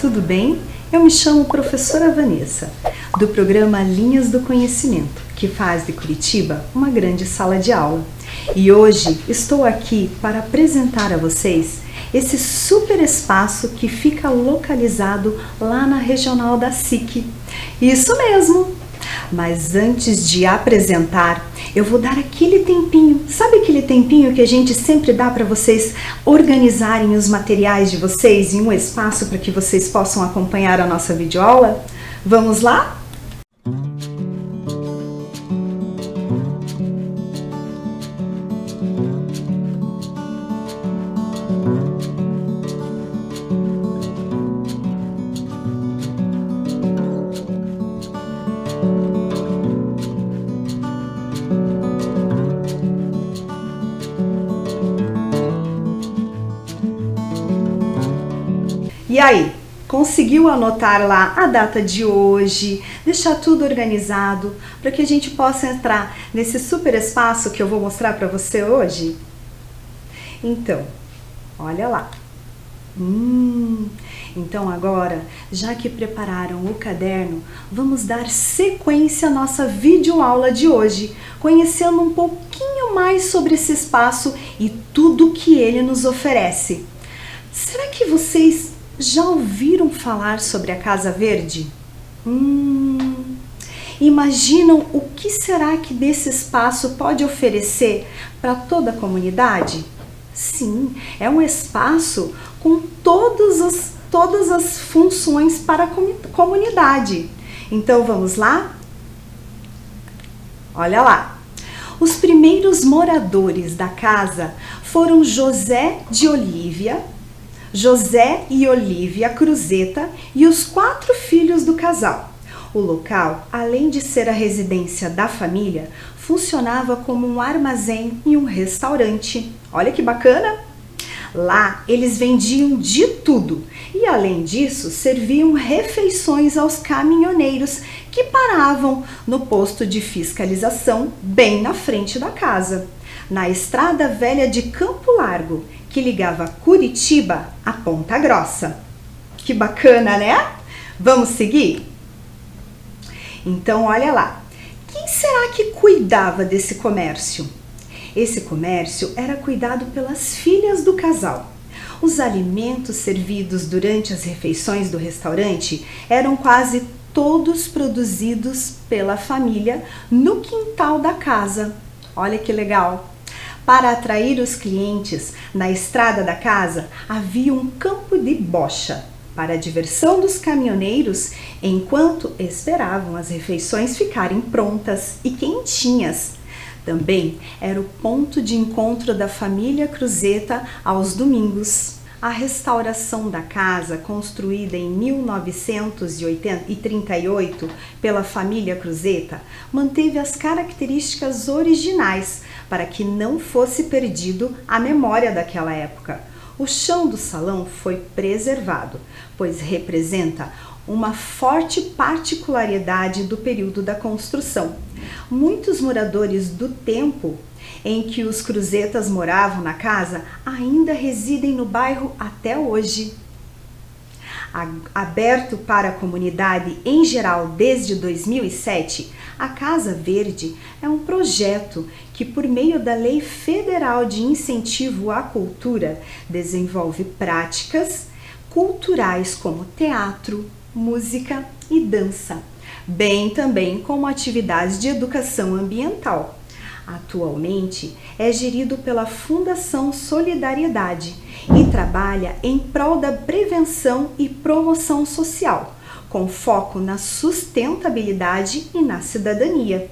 tudo bem? Eu me chamo professora Vanessa, do programa Linhas do Conhecimento, que faz de Curitiba uma grande sala de aula. E hoje estou aqui para apresentar a vocês esse super espaço que fica localizado lá na Regional da SIC. Isso mesmo! Mas antes de apresentar, eu vou dar aquele tempinho. Sabe aquele tempinho que a gente sempre dá para vocês organizarem os materiais de vocês em um espaço para que vocês possam acompanhar a nossa videoaula? Vamos lá? E aí, conseguiu anotar lá a data de hoje, deixar tudo organizado para que a gente possa entrar nesse super espaço que eu vou mostrar para você hoje? Então, olha lá. Então agora, já que prepararam o caderno, vamos dar sequência à nossa videoaula de hoje, conhecendo um pouquinho mais sobre esse espaço e tudo que ele nos oferece. Será que vocês já ouviram falar sobre a Casa Verde? Imaginam o que será que desse espaço pode oferecer para toda a comunidade? Sim, é um espaço com todas as funções para a comunidade. Então vamos lá? Olha lá! Os primeiros moradores da casa foram José e Olívia Cruzeta e os 4 filhos do casal. O local, além de ser a residência da família, funcionava como um armazém e um restaurante. Olha que bacana! Lá eles vendiam de tudo e, além disso, serviam refeições aos caminhoneiros que paravam no posto de fiscalização bem na frente da casa, na Estrada Velha de Campo Largo, que ligava Curitiba a Ponta Grossa. Que bacana, né? Vamos seguir? Então, olha lá. Quem será que cuidava desse comércio? Esse comércio era cuidado pelas filhas do casal. Os alimentos servidos durante as refeições do restaurante eram quase todos produzidos pela família no quintal da casa. Olha que legal! Para atrair os clientes, na estrada da casa havia um campo de bocha para a diversão dos caminhoneiros enquanto esperavam as refeições ficarem prontas e quentinhas. Também era o ponto de encontro da família Cruzeta aos domingos. A restauração da casa, construída em 1938 pela família Cruzeta, manteve as características originais para que não fosse perdido a memória daquela época. O chão do salão foi preservado, pois representa uma forte particularidade do período da construção. Muitos moradores do tempo em que os Cruzetas moravam na casa ainda residem no bairro até hoje. Aberto para a comunidade em geral desde 2007, a Casa Verde é um projeto que, por meio da Lei Federal de Incentivo à Cultura, desenvolve práticas culturais como teatro, música e dança, bem também como atividades de educação ambiental. Atualmente é gerido pela Fundação Solidariedade e trabalha em prol da prevenção e promoção social, com foco na sustentabilidade e na cidadania.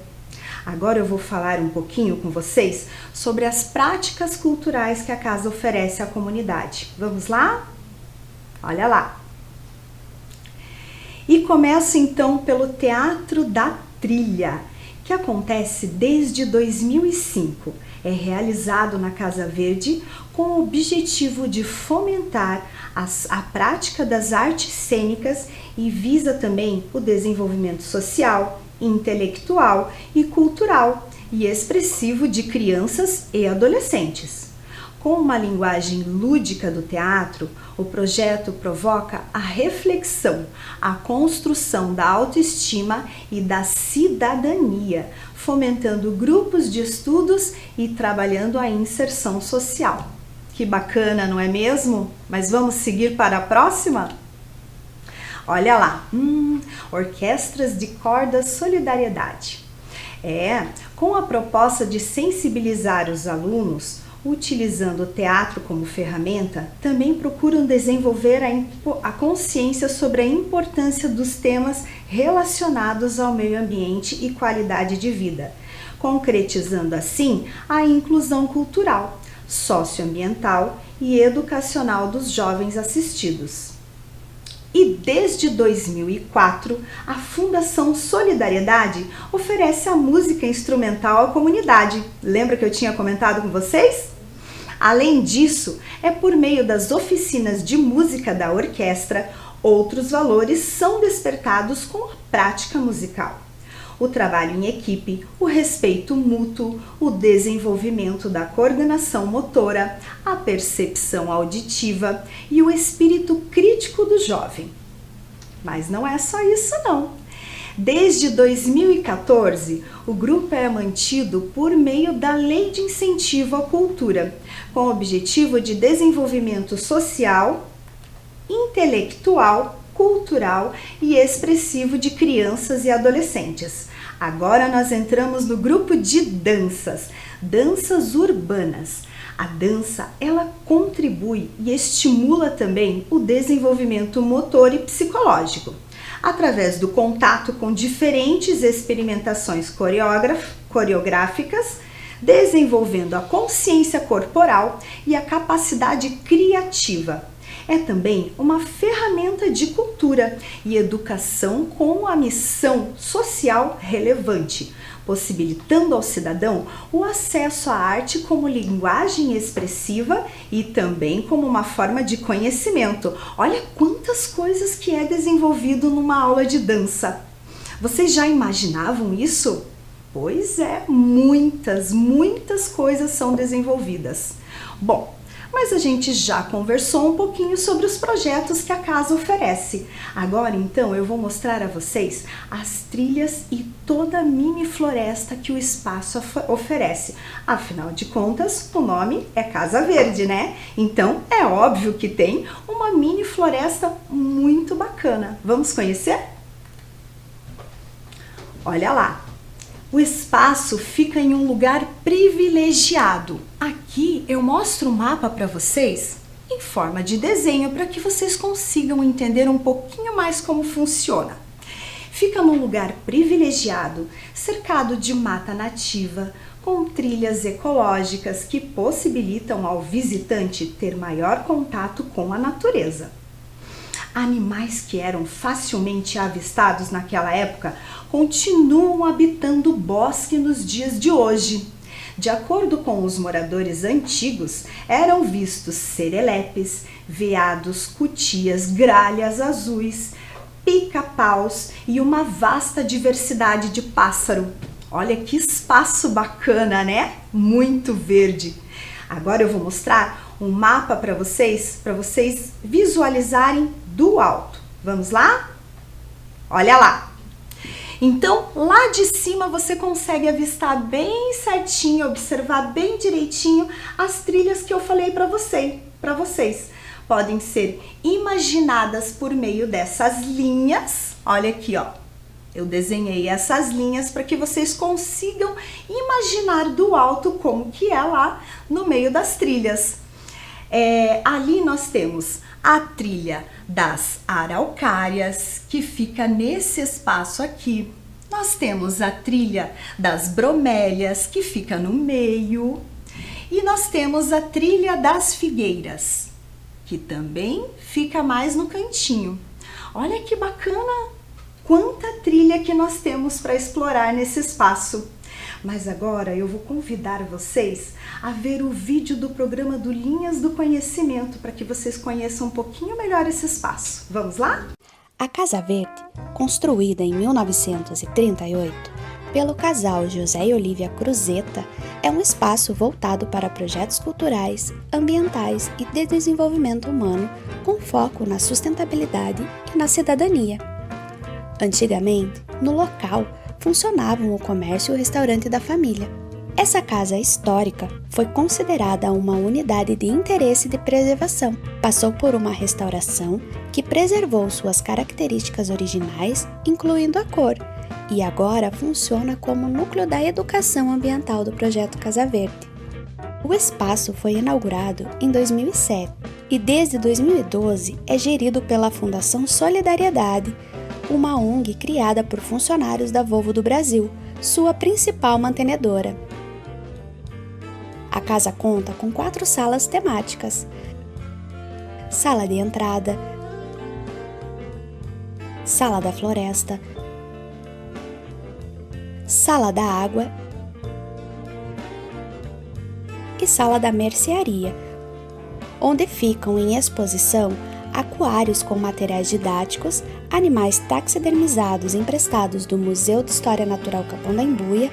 Agora eu vou falar um pouquinho com vocês sobre as práticas culturais que a casa oferece à comunidade. Vamos lá? Olha lá! E começo então pelo Teatro da Trilha, que acontece desde 2005. É realizado na Casa Verde com o objetivo de fomentar a prática das artes cênicas e visa também o desenvolvimento social, intelectual e cultural e expressivo de crianças e adolescentes. Com uma linguagem lúdica do teatro, o projeto provoca a reflexão, a construção da autoestima e da cidadania, fomentando grupos de estudos e trabalhando a inserção social. Que bacana, não é mesmo? Mas vamos seguir para a próxima? Olha lá, orquestras de cordas Solidariedade. Com a proposta de sensibilizar os alunos, utilizando o teatro como ferramenta, também procuram desenvolver a consciência sobre a importância dos temas relacionados ao meio ambiente e qualidade de vida, concretizando assim a inclusão cultural, socioambiental e educacional dos jovens assistidos. E desde 2004, a Fundação Solidariedade oferece a música instrumental à comunidade. Lembra que eu tinha comentado com vocês? Além disso, é por meio das oficinas de música da orquestra, outros valores são despertados com a prática musical. O trabalho em equipe, o respeito mútuo, o desenvolvimento da coordenação motora, a percepção auditiva e o espírito crítico do jovem. Mas não é só isso não. Desde 2014, o grupo é mantido por meio da Lei de Incentivo à Cultura, com o objetivo de desenvolvimento social, intelectual, cultural e expressivo de crianças e adolescentes. Agora nós entramos no grupo de danças urbanas. A dança, ela contribui e estimula também o desenvolvimento motor e psicológico, através do contato com diferentes experimentações coreográficas, desenvolvendo a consciência corporal e a capacidade criativa. É também uma ferramenta de cultura e educação com a missão social relevante, possibilitando ao cidadão o acesso à arte como linguagem expressiva e também como uma forma de conhecimento. Olha quantas coisas que é desenvolvido numa aula de dança. Vocês já imaginavam isso? Pois é, muitas coisas são desenvolvidas. Bom, mas a gente já conversou um pouquinho sobre os projetos que a casa oferece. Agora, então, eu vou mostrar a vocês as trilhas e toda a mini floresta que o espaço oferece. Afinal de contas, o nome é Casa Verde, né? Então, é óbvio que tem uma mini floresta muito bacana. Vamos conhecer? Olha lá! O espaço fica em um lugar privilegiado. Aqui eu mostro o mapa para vocês em forma de desenho para que vocês consigam entender um pouquinho mais como funciona. Fica num lugar privilegiado, cercado de mata nativa, com trilhas ecológicas que possibilitam ao visitante ter maior contato com a natureza. Animais que eram facilmente avistados naquela época continuam habitando o bosque nos dias de hoje. De acordo com os moradores antigos, eram vistos serelepes, veados, cutias, gralhas azuis, pica-paus e uma vasta diversidade de pássaro. Olha que espaço bacana, né? Muito verde. Agora eu vou mostrar um mapa para vocês visualizarem do alto. Vamos lá? Olha lá! Então, lá de cima você consegue avistar bem certinho, observar bem direitinho as trilhas que eu falei para vocês. Podem ser imaginadas por meio dessas linhas. Olha aqui, ó. Eu desenhei essas linhas para que vocês consigam imaginar do alto como que é lá no meio das trilhas. Ali nós temos a trilha das araucárias, que fica nesse espaço aqui. Nós temos a trilha das bromélias, que fica no meio. E nós temos a trilha das figueiras, que também fica mais no cantinho. Olha que bacana! Quanta trilha que nós temos para explorar nesse espaço. Mas agora eu vou convidar vocês a ver o vídeo do programa do Linhas do Conhecimento para que vocês conheçam um pouquinho melhor esse espaço. Vamos lá? A Casa Verde, construída em 1938 pelo casal José e Olívia Cruzeta, é um espaço voltado para projetos culturais, ambientais e de desenvolvimento humano, com foco na sustentabilidade e na cidadania. Antigamente, no local, funcionavam o comércio e o restaurante da família. Essa casa histórica foi considerada uma unidade de interesse de preservação. Passou por uma restauração que preservou suas características originais, incluindo a cor, e agora funciona como núcleo da educação ambiental do projeto Casa Verde. O espaço foi inaugurado em 2007 e desde 2012 é gerido pela Fundação Solidariedade, uma ONG criada por funcionários da Volvo do Brasil, sua principal mantenedora. A casa conta com 4 salas temáticas: sala de entrada, sala da floresta, sala da água e sala da mercearia, onde ficam em exposição aquários com materiais didáticos, animais taxidermizados emprestados do Museu de História Natural Capão da Embuia,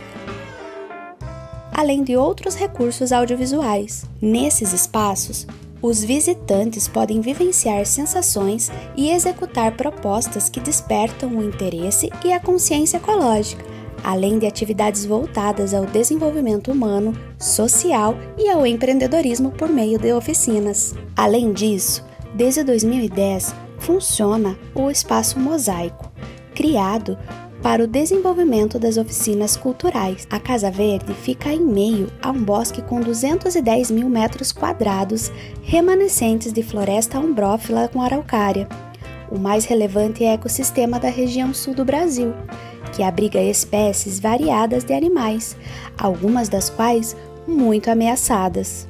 além de outros recursos audiovisuais. Nesses espaços, os visitantes podem vivenciar sensações e executar propostas que despertam o interesse e a consciência ecológica, além de atividades voltadas ao desenvolvimento humano, social e ao empreendedorismo por meio de oficinas. Além disso, desde 2010 funciona o Espaço Mosaico, criado para o desenvolvimento das oficinas culturais. A Casa Verde fica em meio a um bosque com 210 mil metros quadrados remanescentes de floresta umbrófila com araucária, o mais relevante ecossistema da região sul do Brasil, que abriga espécies variadas de animais, algumas das quais muito ameaçadas.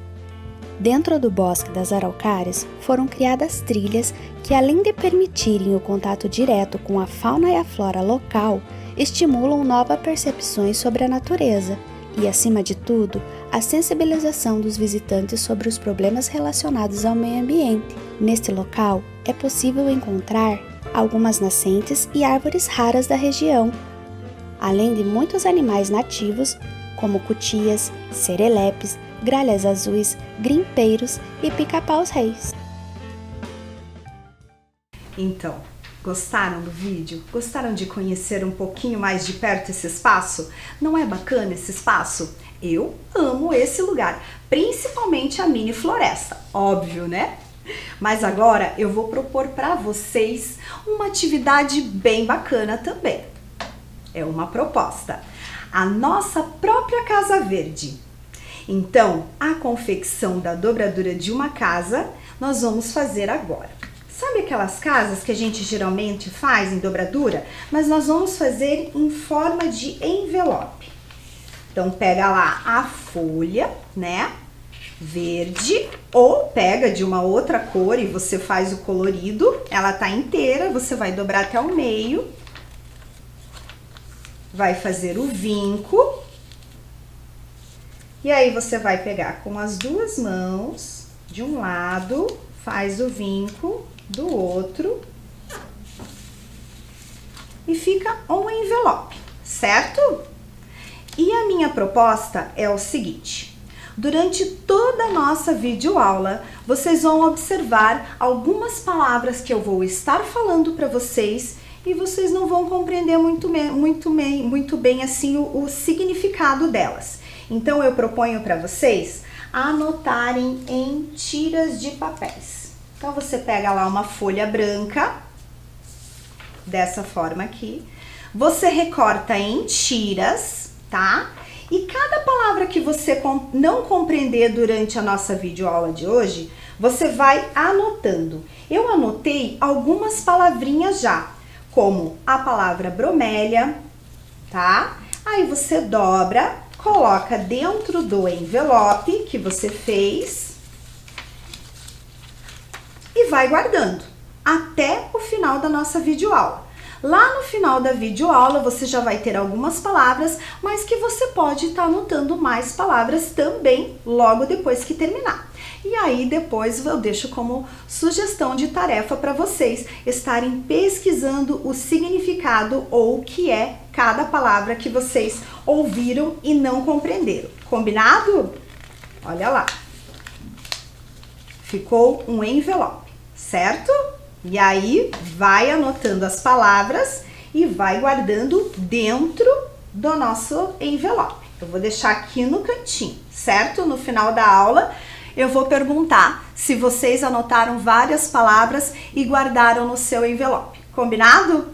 Dentro do Bosque das Araucárias foram criadas trilhas que, além de permitirem o contato direto com a fauna e a flora local, estimulam novas percepções sobre a natureza e, acima de tudo, a sensibilização dos visitantes sobre os problemas relacionados ao meio ambiente. Neste local, é possível encontrar algumas nascentes e árvores raras da região, além de muitos animais nativos, como cutias, serelepes, gralhas azuis, grimpeiros e pica-paus-reis. Então, gostaram do vídeo? Gostaram de conhecer um pouquinho mais de perto esse espaço? Não é bacana esse espaço? Eu amo esse lugar, principalmente a mini floresta, óbvio, né? Mas agora eu vou propor para vocês uma atividade bem bacana também. É uma proposta. A nossa própria Casa Verde. Então, a confecção da dobradura de uma casa, nós vamos fazer agora. Sabe aquelas casas que a gente geralmente faz em dobradura? Mas nós vamos fazer em forma de envelope. Então, pega lá a folha, né? Verde, ou pega de uma outra cor e você faz o colorido. Ela tá inteira, você vai dobrar até o meio. Vai fazer o vinco. E aí você vai pegar com as duas mãos, de um lado, faz o vinco, do outro, e fica um envelope, certo? E a minha proposta é o seguinte: durante toda a nossa videoaula, vocês vão observar algumas palavras que eu vou estar falando para vocês e vocês não vão compreender muito bem assim o significado delas. Então, eu proponho para vocês anotarem em tiras de papéis. Então, você pega lá uma folha branca, dessa forma aqui. Você recorta em tiras, tá? E cada palavra que você não compreender durante a nossa videoaula de hoje, você vai anotando. Eu anotei algumas palavrinhas já, como a palavra bromélia, tá? Aí você dobra, coloca dentro do envelope que você fez e vai guardando até o final da nossa videoaula. Lá no final da videoaula você já vai ter algumas palavras, mas que você pode estar anotando mais palavras também logo depois que terminar. E aí depois eu deixo como sugestão de tarefa para vocês estarem pesquisando o significado ou o que é cada palavra que vocês ouviram e não compreenderam. Combinado? Olha lá. Ficou um envelope, certo? E aí vai anotando as palavras e vai guardando dentro do nosso envelope. Eu vou deixar aqui no cantinho, certo? No final da aula eu vou perguntar se vocês anotaram várias palavras e guardaram no seu envelope. Combinado?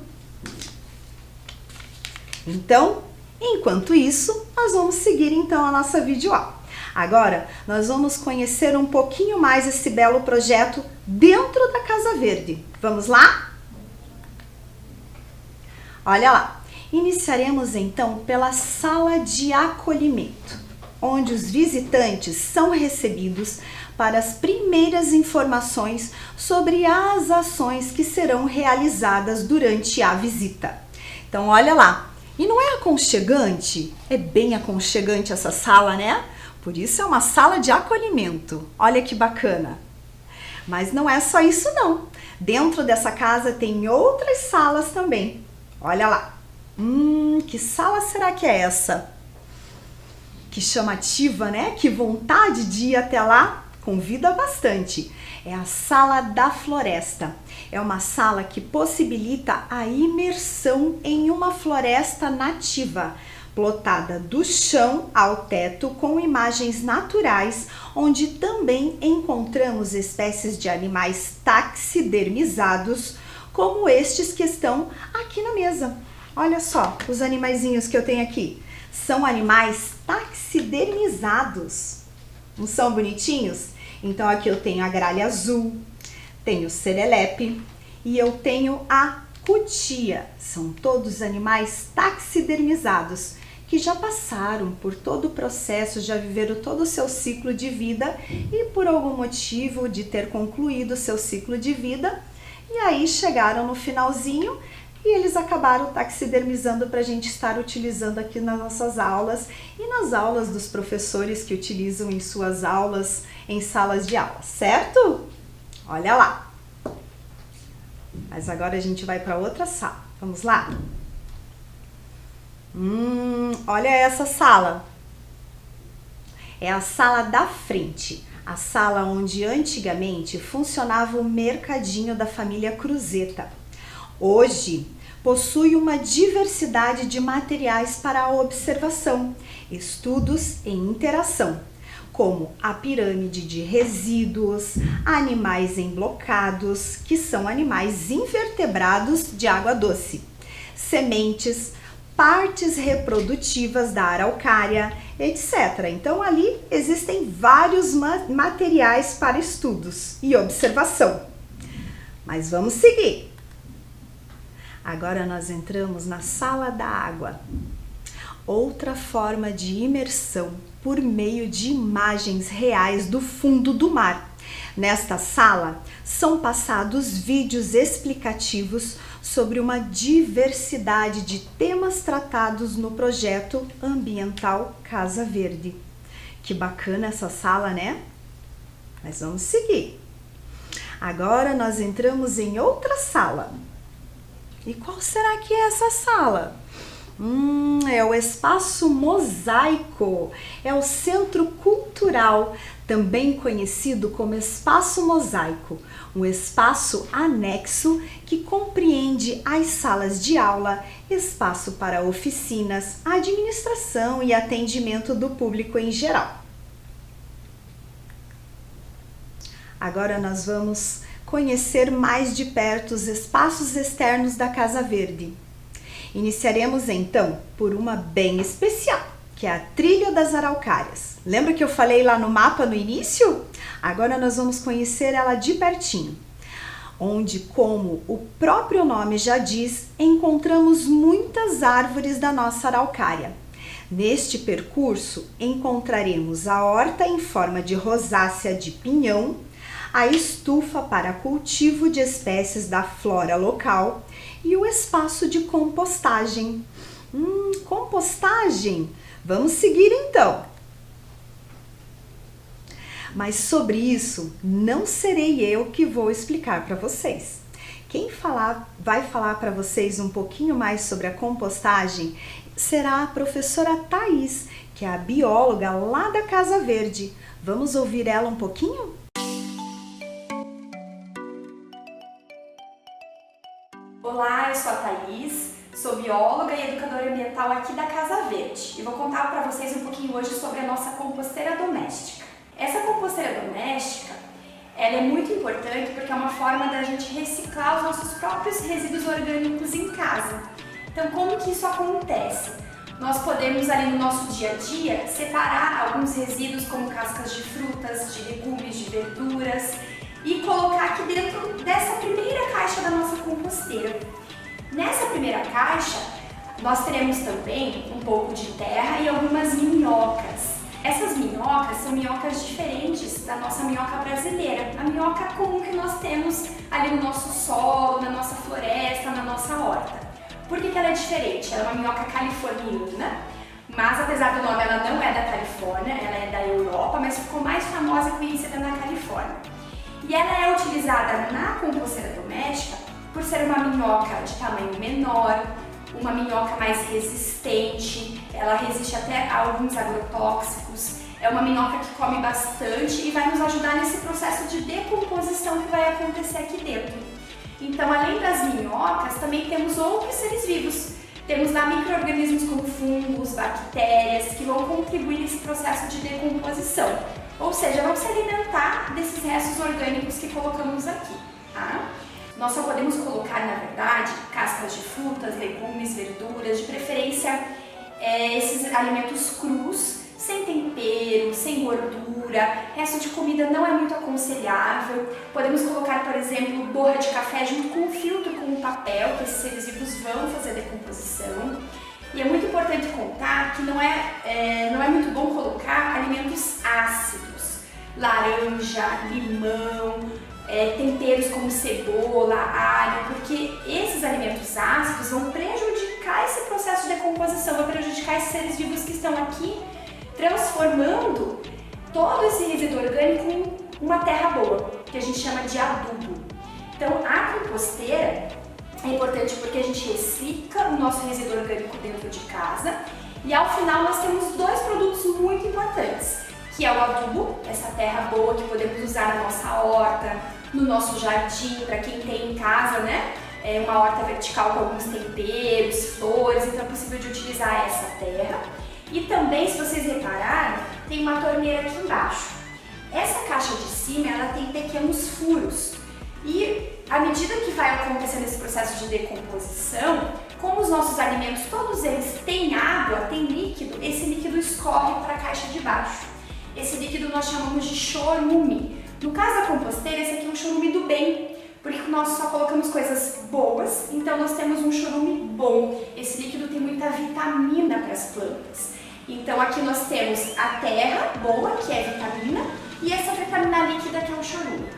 Então, enquanto isso, nós vamos seguir então a nossa videoaula. Agora, nós vamos conhecer um pouquinho mais esse belo projeto dentro da Casa Verde. Vamos lá? Olha lá. Iniciaremos então pela sala de acolhimento, onde os visitantes são recebidos para as primeiras informações sobre as ações que serão realizadas durante a visita. Então, olha lá. E não é aconchegante? É bem aconchegante essa sala, né? Por isso é uma sala de acolhimento. Olha que bacana. Mas não é só isso não. Dentro dessa casa tem outras salas também. Olha lá. Que sala será que é essa? Que chamativa, né? Que vontade de ir até lá. Convida bastante. É a Sala da Floresta. É uma sala que possibilita a imersão em uma floresta nativa, plotada do chão ao teto com imagens naturais, onde também encontramos espécies de animais taxidermizados, como estes que estão aqui na mesa. Olha só os animaizinhos que eu tenho aqui. São animais taxidermizados. Não são bonitinhos? Então aqui eu tenho a gralha azul, tenho o serelepe e eu tenho a cutia. São todos animais taxidermizados que já passaram por todo o processo, já viveram todo o seu ciclo de vida e por algum motivo de ter concluído o seu ciclo de vida, e aí chegaram no finalzinho e eles acabaram taxidermizando para a gente estar utilizando aqui nas nossas aulas e nas aulas dos professores que utilizam em suas aulas, em salas de aula, certo? Olha lá! Mas agora a gente vai para outra sala. Vamos lá? Olha essa sala. É a sala da frente. A sala onde antigamente funcionava o mercadinho da família Cruzeta. Hoje, possui uma diversidade de materiais para a observação, estudos e interação, como a pirâmide de resíduos, animais emblocados, que são animais invertebrados de água doce, sementes, partes reprodutivas da araucária, etc. Então, ali existem vários materiais para estudos e observação. Mas vamos seguir. Agora nós entramos na sala da água. Outra forma de imersão por meio de imagens reais do fundo do mar. Nesta sala são passados vídeos explicativos sobre uma diversidade de temas tratados no projeto ambiental Casa Verde. Que bacana essa sala, né? Mas vamos seguir. Agora nós entramos em outra sala. E qual será que é essa sala? É o Espaço Mosaico, é o Centro Cultural, também conhecido como Espaço Mosaico, um espaço anexo que compreende as salas de aula, espaço para oficinas, administração e atendimento do público em geral. Agora nós vamos conhecer mais de perto os espaços externos da Casa Verde. Iniciaremos então por uma bem especial, que é a Trilha das Araucárias. Lembra que eu falei lá no mapa no início? Agora nós vamos conhecer ela de pertinho, onde, como o próprio nome já diz, encontramos muitas árvores da nossa araucária. Neste percurso encontraremos a horta em forma de rosácea de pinhão, a estufa para cultivo de espécies da flora local e o espaço de compostagem. Compostagem! Vamos seguir então! Mas sobre isso, não serei eu que vou explicar para vocês. Quem vai falar para vocês um pouquinho mais sobre a compostagem será a professora Thaís, que é a bióloga lá da Casa Verde. Vamos ouvir ela um pouquinho? Olá, eu sou a Thaís, sou bióloga e educadora ambiental aqui da Casa Verde e vou contar para vocês um pouquinho hoje sobre a nossa composteira doméstica. Essa composteira doméstica, ela é muito importante porque é uma forma da gente reciclar os nossos próprios resíduos orgânicos em casa. Então, como que isso acontece? Nós podemos ali no nosso dia a dia separar alguns resíduos como cascas de frutas, de legumes, de verduras e colocar aqui dentro dessa primeira caixa da nossa composteira. Nessa primeira caixa, nós teremos também um pouco de terra e algumas minhocas. Essas minhocas são minhocas diferentes da nossa minhoca brasileira, a minhoca comum que nós temos ali no nosso solo, na nossa floresta, na nossa horta. Por que ela é diferente? Ela é uma minhoca californiana, mas apesar do nome ela não é da Califórnia, ela é da Europa, mas ficou mais famosa e conhecida na Califórnia. E ela é utilizada na composteira doméstica por ser uma minhoca de tamanho menor, uma minhoca mais resistente, ela resiste até a alguns agrotóxicos, é uma minhoca que come bastante e vai nos ajudar nesse processo de decomposição que vai acontecer aqui dentro. Então, além das minhocas, também temos outros seres vivos. Temos lá micro-organismos como fungos, bactérias, que vão contribuir nesse processo de decomposição. Ou seja, vão se alimentar desses restos orgânicos que colocamos aqui, tá? Nós só podemos colocar, na verdade, cascas de frutas, legumes, verduras, de preferência esses alimentos crus, sem tempero, sem gordura, resto de comida não é muito aconselhável. Podemos colocar, por exemplo, borra de café junto com o filtro, com o papel, que esses seres vivos vão fazer a decomposição. E é muito importante contar que não é muito bom colocar alimentos ácidos, laranja, limão, temperos como cebola, alho, porque esses alimentos ácidos vão prejudicar esse processo de decomposição, vão prejudicar esses seres vivos que estão aqui, transformando todo esse resíduo orgânico em uma terra boa, que a gente chama de adubo. Então, a composteira é importante porque a gente recicla o nosso resíduo orgânico dentro de casa e ao final nós temos dois produtos muito importantes, que é o adubo, essa terra boa que podemos usar na nossa horta, no nosso jardim, para quem tem em casa, né? Uma horta vertical com alguns temperos, flores, então é possível de utilizar essa terra. E também, se vocês repararam, tem uma torneira aqui embaixo. Essa caixa de cima, ela tem pequenos furos. E à medida que vai acontecendo esse processo de decomposição, como os nossos alimentos, todos eles têm água, têm líquido, esse líquido escorre para a caixa de baixo. Esse líquido nós chamamos de chorume. No caso da composteira, esse aqui é um chorume do bem, porque nós só colocamos coisas boas, então nós temos um chorume bom. Esse líquido tem muita vitamina para as plantas. Então aqui nós temos a terra boa, que é vitamina, e essa vitamina líquida que é o chorume.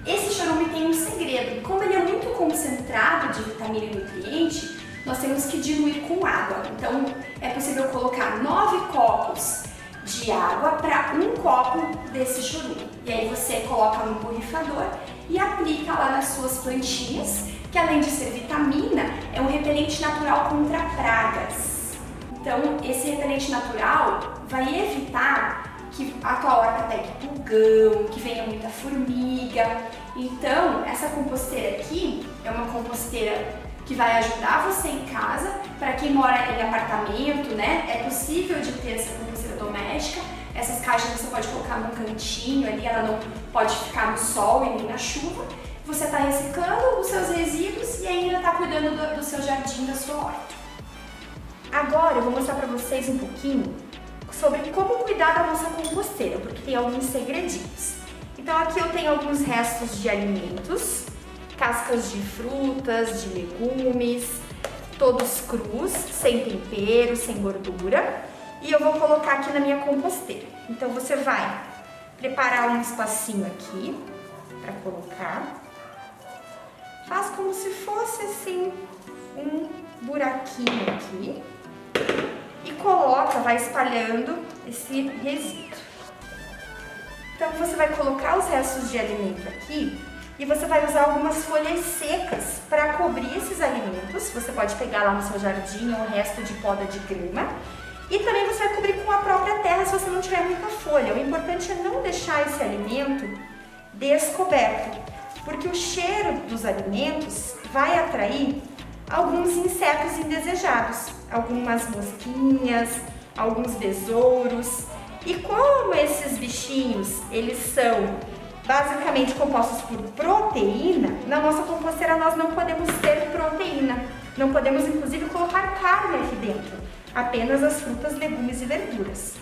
Esse chorume tem um segredo, como ele é muito concentrado de vitamina e nutriente, nós temos que diluir com água. Então é possível colocar 9 copos de água para um copo desse chorume. E aí você coloca no borrifador e aplica lá nas suas plantinhas, que além de ser vitamina, é um repelente natural contra pragas. Então esse repelente natural vai evitar que a tua horta pegue pulgão, que venha muita formiga. Então essa composteira aqui é uma composteira que vai ajudar você em casa. Para quem mora em apartamento, né, é possível de ter essa composteira doméstica. Essas caixas você pode colocar num cantinho ali, ela não pode ficar no sol e nem na chuva. Você está reciclando os seus resíduos e ainda está cuidando do seu jardim, da sua horta. Agora eu vou mostrar para vocês um pouquinho sobre como cuidar da nossa composteira, porque tem alguns segredinhos. Então aqui eu tenho alguns restos de alimentos, cascas de frutas, de legumes, todos crus, sem tempero, sem gordura, e eu vou colocar aqui na minha composteira. Então você vai preparar um espacinho aqui para colocar. Faz como se fosse assim um buraquinho aqui e coloca, vai espalhando esse resíduo. Então você vai colocar os restos de alimento aqui e você vai usar algumas folhas secas para cobrir esses alimentos. Você pode pegar lá no seu jardim o resto de poda de grama e também você vai cobrir com a própria terra se você não tiver muita folha. O importante é não deixar esse alimento descoberto, porque o cheiro dos alimentos vai atrair alguns insetos indesejados, algumas mosquinhas, alguns besouros. E como esses bichinhos, eles são basicamente compostos por proteína, na nossa composteira nós não podemos ter proteína. Não podemos, inclusive, colocar carne aqui dentro, apenas as frutas, legumes e verduras.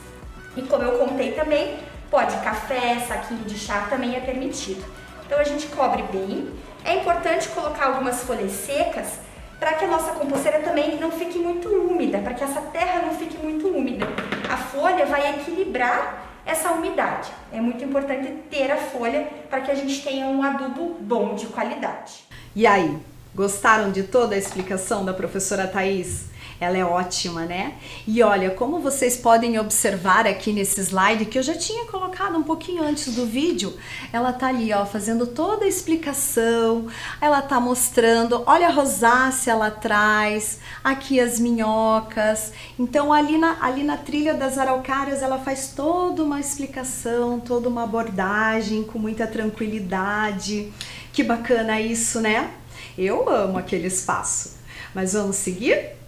E como eu contei também, pode café, saquinho de chá também é permitido. Então a gente cobre bem. É importante colocar algumas folhas secas para que a nossa composteira também não fique muito úmida, para que essa terra não fique muito úmida. A folha vai equilibrar essa umidade. É muito importante ter a folha para que a gente tenha um adubo bom, de qualidade. E aí, gostaram de toda a explicação da professora Thaís? Ela é ótima, né? E olha, como vocês podem observar aqui nesse slide, que eu já tinha colocado um pouquinho antes do vídeo, ela tá ali, ó, fazendo toda a explicação, ela tá mostrando, olha a rosácea lá atrás, aqui as minhocas. Então ali na trilha das araucárias ela faz toda uma explicação, toda uma abordagem com muita tranquilidade. Que bacana isso, né? Eu amo aquele espaço. Mas vamos seguir?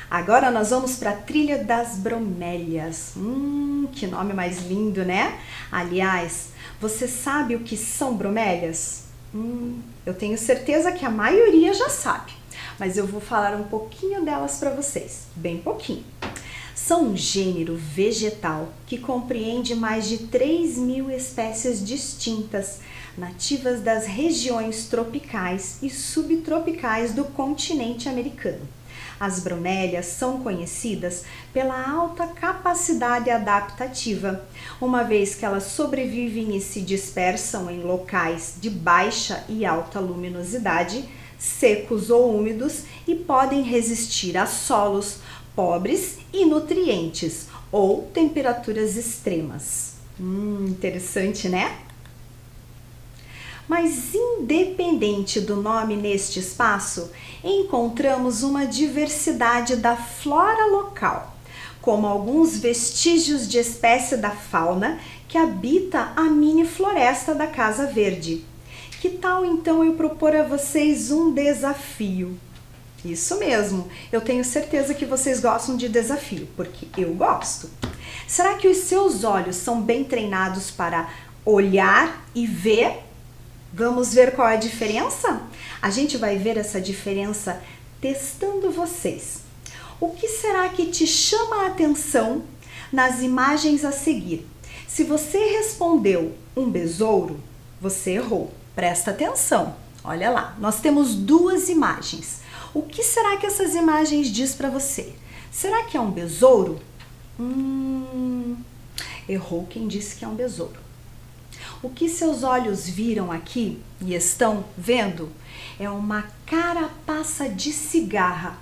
Agora nós vamos para a trilha das bromélias. Que nome mais lindo, né? Aliás, você sabe o que são bromélias? Eu tenho certeza que a maioria já sabe, mas eu vou falar um pouquinho delas para vocês, bem pouquinho. São um gênero vegetal que compreende mais de 3.000 espécies distintas, nativas das regiões tropicais e subtropicais do continente americano. As bromélias são conhecidas pela alta capacidade adaptativa, uma vez que elas sobrevivem e se dispersam em locais de baixa e alta luminosidade, secos ou úmidos, e podem resistir a solos pobres e nutrientes ou temperaturas extremas. Interessante, né? Mas independente do nome neste espaço, encontramos uma diversidade da flora local, como alguns vestígios de espécie da fauna que habita a mini floresta da Casa Verde. Que tal então eu propor a vocês um desafio? Isso mesmo, eu tenho certeza que vocês gostam de desafio, porque eu gosto. Será que os seus olhos são bem treinados para olhar e ver? Vamos ver qual é a diferença? A gente vai ver essa diferença testando vocês. O que será que te chama a atenção nas imagens a seguir? Se você respondeu um besouro, você errou. Presta atenção. Olha lá, nós temos duas imagens. O que será que essas imagens diz para você? Será que é um besouro? Errou quem disse que é um besouro. O que seus olhos viram aqui e estão vendo é uma carapaça de cigarra.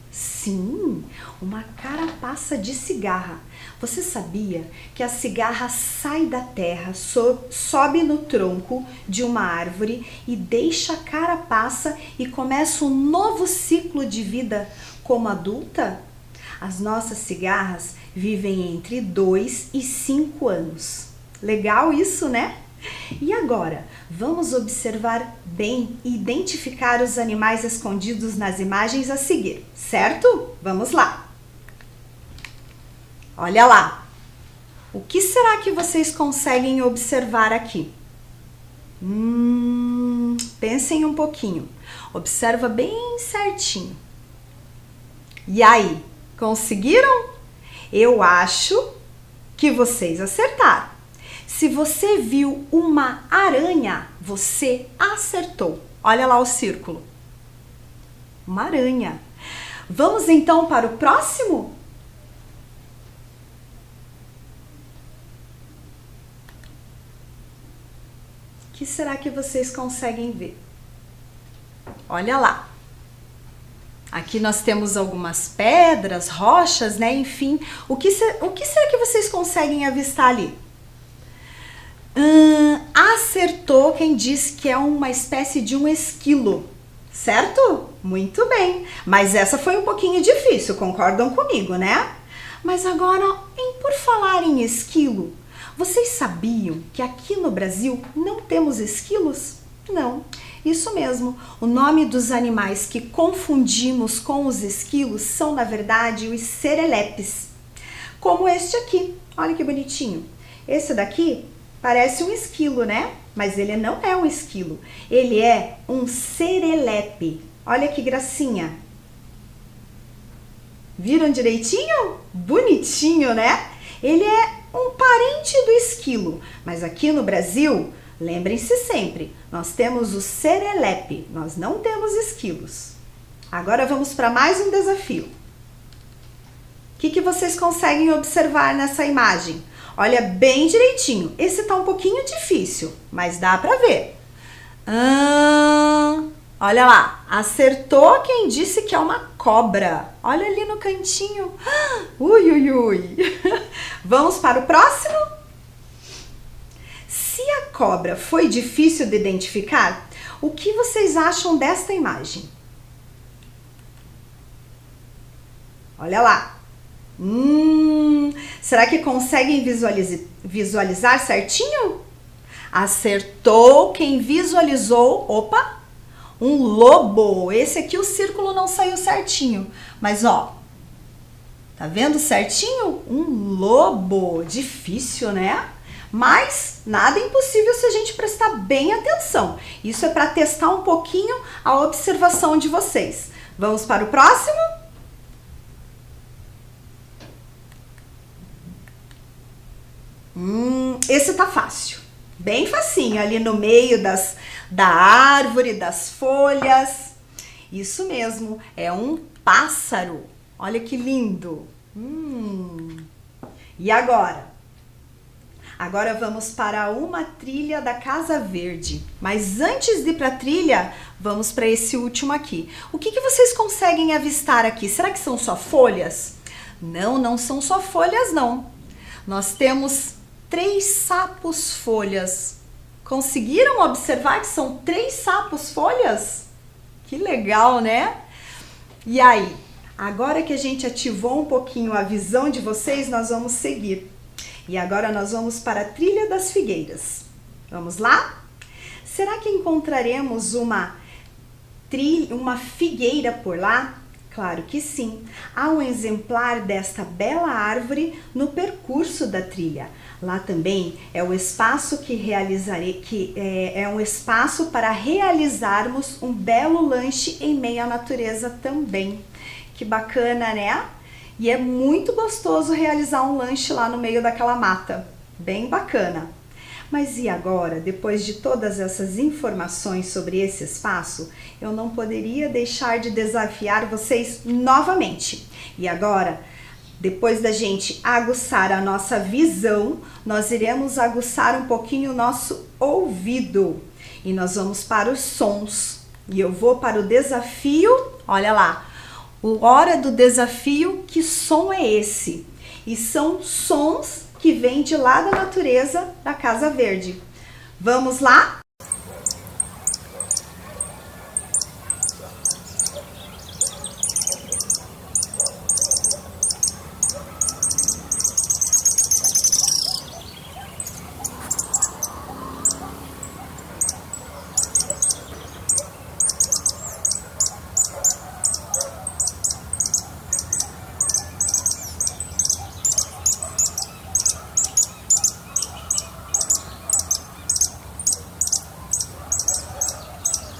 Sim, uma carapaça de cigarra. Você sabia que a cigarra sai da terra, sobe no tronco de uma árvore e deixa a carapaça e começa um novo ciclo de vida como adulta? As nossas cigarras vivem entre 2 e 5 anos. Legal isso, né? E agora, vamos observar bem e identificar os animais escondidos nas imagens a seguir, certo? Vamos lá! Olha lá! O que será que vocês conseguem observar aqui? Pensem um pouquinho. Observa bem certinho. E aí, conseguiram? Eu acho que vocês acertaram. Se você viu uma aranha, você acertou. Olha lá o círculo. Uma aranha. Vamos então para o próximo? O que será que vocês conseguem ver? Olha lá. Aqui nós temos algumas pedras, rochas, né? Enfim, o que será que vocês conseguem avistar ali? Acertou quem disse que é uma espécie de um esquilo, certo? Muito bem, mas essa foi um pouquinho difícil, concordam comigo, né? Mas agora, por falar em esquilo, vocês sabiam que aqui no Brasil não temos esquilos? Não, isso mesmo. O nome dos animais que confundimos com os esquilos são, na verdade, os serelepes. Como este aqui, olha que bonitinho. Esse daqui parece um esquilo, né? Mas ele não é um esquilo, ele é um serelepe. Olha que gracinha. Viram direitinho? Bonitinho, né? Ele é um parente do esquilo, mas aqui no Brasil, lembrem-se sempre, nós temos o serelepe, nós não temos esquilos. Agora vamos para mais um desafio. O que vocês conseguem observar nessa imagem? Olha bem direitinho. Esse tá um pouquinho difícil, mas dá para ver. Olha lá, acertou quem disse que é uma cobra. Olha ali no cantinho. Ui, ui, ui. Vamos para o próximo? Se a cobra foi difícil de identificar, o que vocês acham desta imagem? Olha lá. Será que conseguem visualizar certinho? Acertou quem visualizou, opa, um lobo. Esse aqui o círculo não saiu certinho, mas ó, tá vendo certinho? Um lobo, difícil, né? Mas nada impossível se a gente prestar bem atenção. Isso é para testar um pouquinho a observação de vocês. Vamos para o próximo? Esse tá fácil, bem facinho, ali no meio da árvore, das folhas. Isso mesmo, é um pássaro. Olha que lindo. E agora? Agora vamos para uma trilha da Casa Verde. Mas antes de ir para a trilha, vamos para esse último aqui. O que vocês conseguem avistar aqui? Será que são só folhas? Não, não são só folhas, não. Nós temos 3 sapos folhas. Conseguiram observar que são 3 sapos folhas? Que legal, né? E aí, agora que a gente ativou um pouquinho a visão de vocês, nós vamos seguir. E agora nós vamos para a Trilha das Figueiras. Vamos lá? Será que encontraremos uma figueira por lá? Claro que sim. Há um exemplar desta bela árvore no percurso da trilha. Lá também é o espaço é um espaço para realizarmos um belo lanche em meio à natureza também. Que bacana, né? E é muito gostoso realizar um lanche lá no meio daquela mata. Bem bacana. Mas e agora, depois de todas essas informações sobre esse espaço, eu não poderia deixar de desafiar vocês novamente. E agora, depois da gente aguçar a nossa visão, nós iremos aguçar um pouquinho o nosso ouvido. E nós vamos para os sons. E eu vou para o desafio, olha lá. Hora do desafio, que som é esse? E são sons que vêm de lá da natureza da Casa Verde. Vamos lá?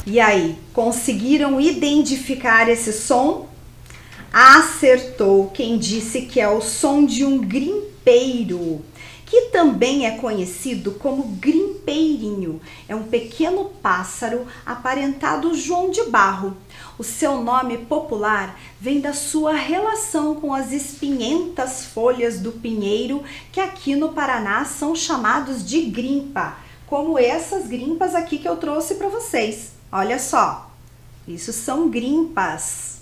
E aí, conseguiram identificar esse som? Acertou quem disse que é o som de um grimpeiro, que também é conhecido como grimpeirinho. É um pequeno pássaro aparentado João de Barro. O seu nome popular vem da sua relação com as espinhentas folhas do pinheiro, que aqui no Paraná são chamados de grimpa. como essas grimpas aqui que eu trouxe para vocês. Olha só, isso são grimpas.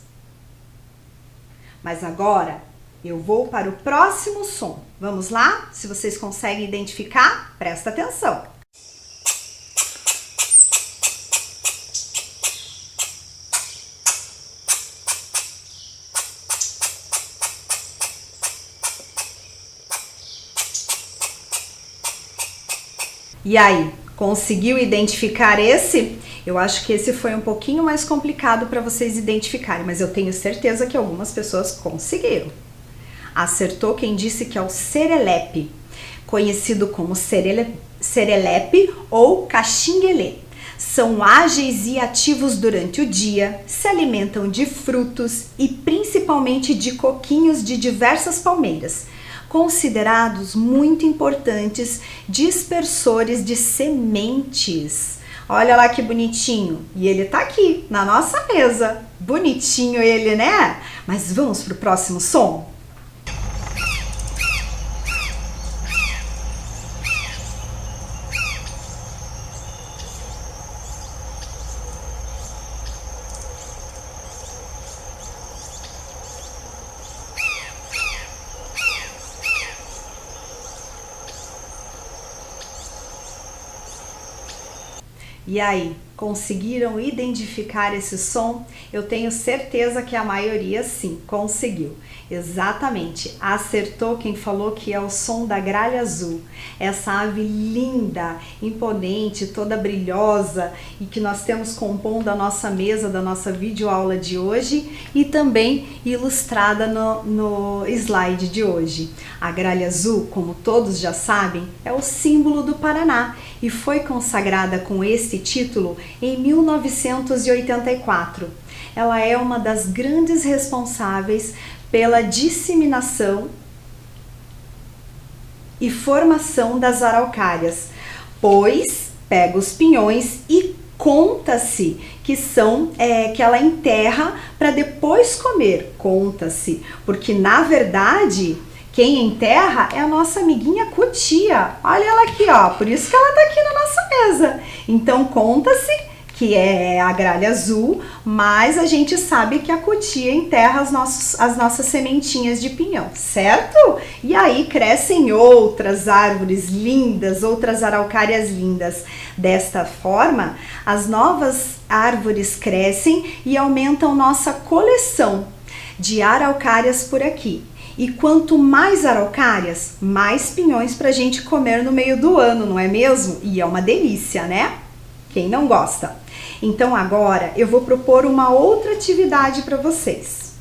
Mas agora eu vou para o próximo som. Vamos lá? Se vocês conseguem identificar, presta atenção. E aí, conseguiu identificar esse? Eu acho que esse foi um pouquinho mais complicado para vocês identificarem, mas eu tenho certeza que algumas pessoas conseguiram. Acertou quem disse que é o serelepe, conhecido como serelepe ou caxinguelê. São ágeis e ativos durante o dia, se alimentam de frutos e principalmente de coquinhos de diversas palmeiras, considerados muito importantes dispersores de sementes. Olha lá que bonitinho. E ele tá aqui na nossa mesa. Bonitinho ele, né? Mas vamos pro próximo som? E aí, conseguiram identificar esse som? Eu tenho certeza que a maioria sim, conseguiu. Exatamente, acertou quem falou que é o som da gralha azul. Essa ave linda, imponente, toda brilhosa e que nós temos compondo a nossa mesa da nossa videoaula de hoje e também ilustrada no slide de hoje. A gralha azul, como todos já sabem, é o símbolo do Paraná e foi consagrada com este título em 1984. Ela é uma das grandes responsáveis pela disseminação e formação das araucárias, pois pega os pinhões e conta-se que que ela enterra para depois comer. Conta-se, porque na verdade quem enterra é a nossa amiguinha cutia. Olha ela aqui, ó, por isso que ela tá aqui na nossa mesa. Então conta-se que é a gralha azul, mas a gente sabe que a cutia enterra as nossas sementinhas de pinhão, certo? E aí crescem outras árvores lindas, outras araucárias lindas. Desta forma, as novas árvores crescem e aumentam nossa coleção de araucárias por aqui. E quanto mais araucárias, mais pinhões para a gente comer no meio do ano, não é mesmo? E é uma delícia, né? Quem não gosta? Então agora eu vou propor uma outra atividade para vocês.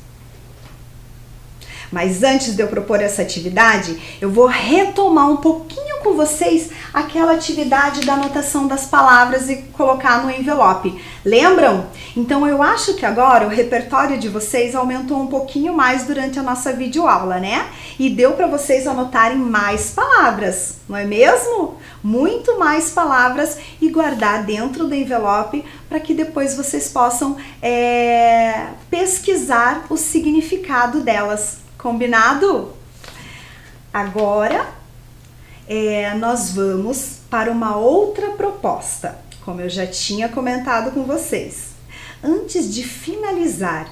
Mas antes de eu propor essa atividade, eu vou retomar um pouquinho com vocês aquela atividade da anotação das palavras e colocar no envelope. Lembram? Então eu acho que agora o repertório de vocês aumentou um pouquinho mais durante a nossa videoaula, né? E deu para vocês anotarem mais palavras, não é mesmo? Muito mais palavras e guardar dentro do envelope para que depois vocês possam pesquisar o significado delas. Combinado? Agora nós vamos para uma outra proposta, como eu já tinha comentado com vocês. Antes de finalizar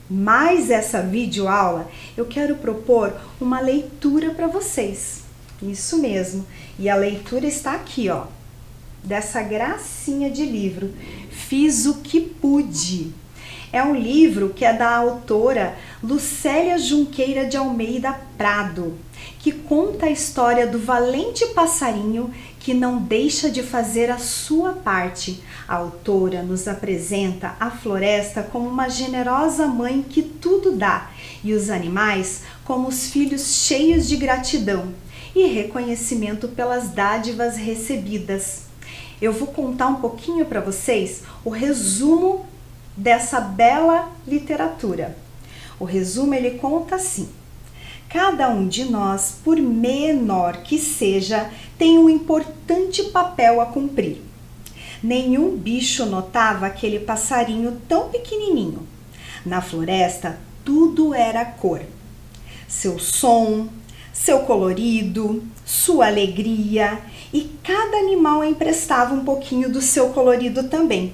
mais essa videoaula, eu quero propor uma leitura para vocês. Isso mesmo. E a leitura está aqui, ó, dessa gracinha de livro. Fiz o que pude. É um livro que é da autora Lucélia Junqueira de Almeida Prado, que conta a história do valente passarinho que não deixa de fazer a sua parte. A autora nos apresenta a floresta como uma generosa mãe que tudo dá e os animais como os filhos cheios de gratidão e reconhecimento pelas dádivas recebidas. Eu vou contar um pouquinho para vocês o resumo dessa bela literatura. O resumo ele conta assim: cada um de nós, por menor que seja, tem um importante papel a cumprir. Nenhum bicho notava aquele passarinho tão pequenininho. Na floresta, tudo era cor. Seu som, seu colorido, sua alegria, e cada animal emprestava um pouquinho do seu colorido também,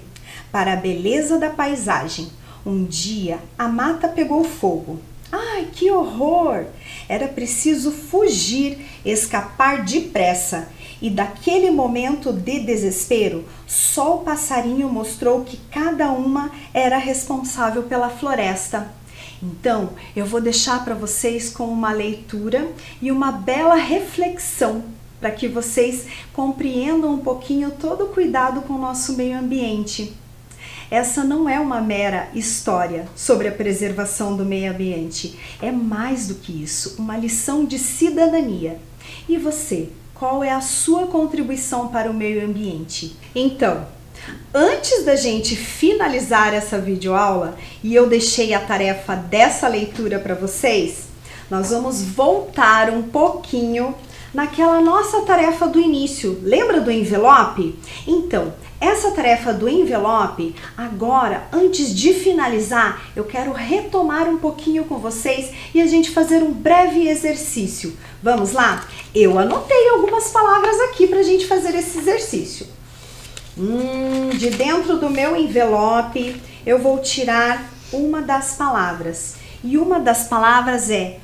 para a beleza da paisagem. Um dia, a mata pegou fogo. Ai, que horror! Era preciso fugir, escapar depressa. E daquele momento de desespero, só o passarinho mostrou que cada uma era responsável pela floresta. Então, eu vou deixar para vocês com uma leitura e uma bela reflexão, para que vocês compreendam um pouquinho todo o cuidado com o nosso meio ambiente. Essa não é uma mera história sobre a preservação do meio ambiente, é mais do que isso, uma lição de cidadania. E você, qual é a sua contribuição para o meio ambiente? Então, antes da gente finalizar essa videoaula, e eu deixei a tarefa dessa leitura para vocês, nós vamos voltar um pouquinho naquela nossa tarefa do início. Lembra do envelope? Então, essa tarefa do envelope, agora, antes de finalizar, eu quero retomar um pouquinho com vocês e a gente fazer um breve exercício. Vamos lá? Eu anotei algumas palavras aqui para a gente fazer esse exercício. De dentro do meu envelope, eu vou tirar uma das palavras. E uma das palavras é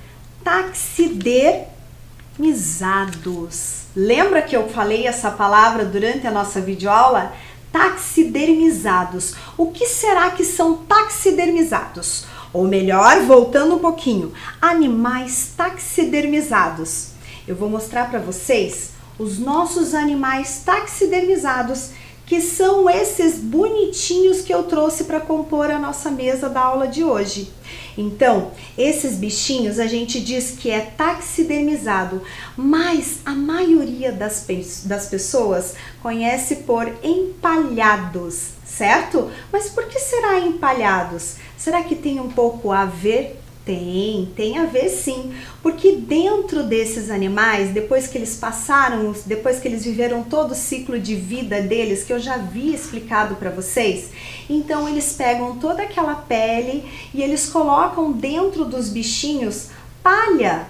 taxidermizados. Lembra que eu falei essa palavra durante a nossa videoaula? Taxidermizados. O que será que são taxidermizados? Ou melhor, voltando um pouquinho, animais taxidermizados. Eu vou mostrar para vocês os nossos animais taxidermizados, que são esses bonitinhos que eu trouxe para compor a nossa mesa da aula de hoje. Então, esses bichinhos a gente diz que é taxidermizado, mas a maioria das pessoas conhece por empalhados, certo? Mas por que será empalhados? Será que tem um pouco a ver? Tem a ver sim, porque dentro desses animais, depois que eles viveram todo o ciclo de vida deles, que eu já havia explicado para vocês, então eles pegam toda aquela pele e eles colocam dentro dos bichinhos palha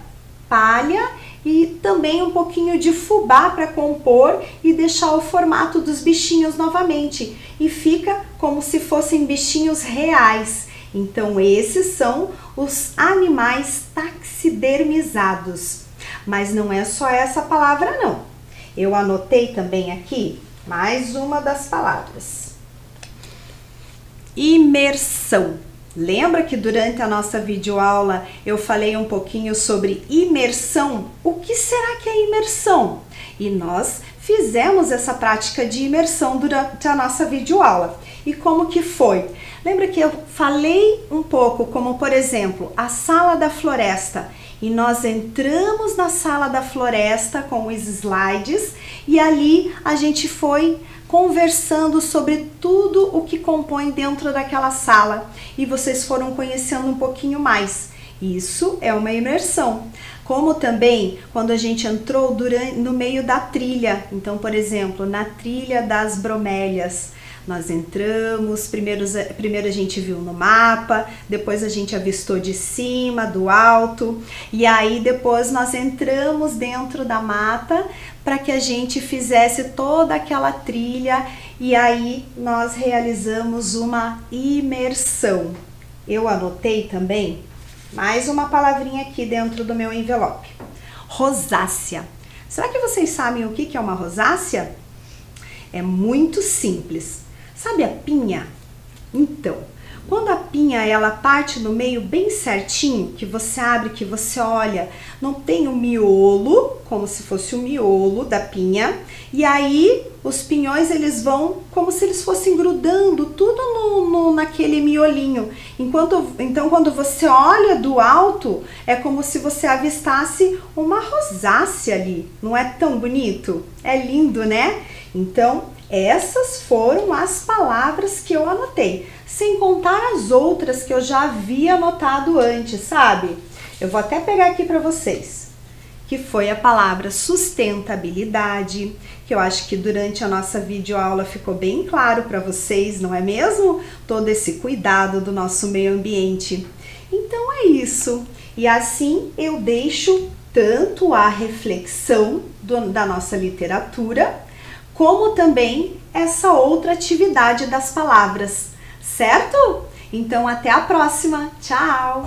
e também um pouquinho de fubá para compor e deixar o formato dos bichinhos novamente, e fica como se fossem bichinhos reais. Então, esses são os animais taxidermizados. Mas não é só essa palavra, não. Eu anotei também aqui mais uma das palavras. Imersão. Lembra que durante a nossa videoaula eu falei um pouquinho sobre imersão? O que será que é imersão? E nós fizemos essa prática de imersão durante a nossa videoaula. E como que foi? Lembra que eu falei um pouco como, por exemplo, a sala da floresta, e nós entramos na sala da floresta com os slides e ali a gente foi conversando sobre tudo o que compõe dentro daquela sala e vocês foram conhecendo um pouquinho mais. Isso é uma imersão. Como também quando a gente entrou no meio da trilha, então, por exemplo, na trilha das bromélias, nós entramos, primeiro a gente viu no mapa, depois a gente avistou de cima, do alto, e aí depois nós entramos dentro da mata para que a gente fizesse toda aquela trilha, e aí nós realizamos uma imersão. Eu anotei também mais uma palavrinha aqui dentro do meu envelope. Rosácea. Será que vocês sabem o que é uma rosácea? É muito simples. Sabe a pinha? Então, quando a pinha ela parte no meio bem certinho, que você abre, que você olha, não tem o miolo, como se fosse o miolo da pinha, e aí os pinhões eles vão como se eles fossem grudando tudo naquele miolinho. Então quando você olha do alto, é como se você avistasse uma rosácea ali. Não é tão bonito? É lindo, né? Então, essas foram as palavras que eu anotei, sem contar as outras que eu já havia anotado antes, sabe? Eu vou até pegar aqui para vocês, que foi a palavra sustentabilidade, que eu acho que durante a nossa videoaula ficou bem claro para vocês, não é mesmo? Todo esse cuidado do nosso meio ambiente. Então é isso. E assim eu deixo tanto a reflexão da nossa literatura, como também essa outra atividade das palavras, certo? Então, até a próxima. Tchau!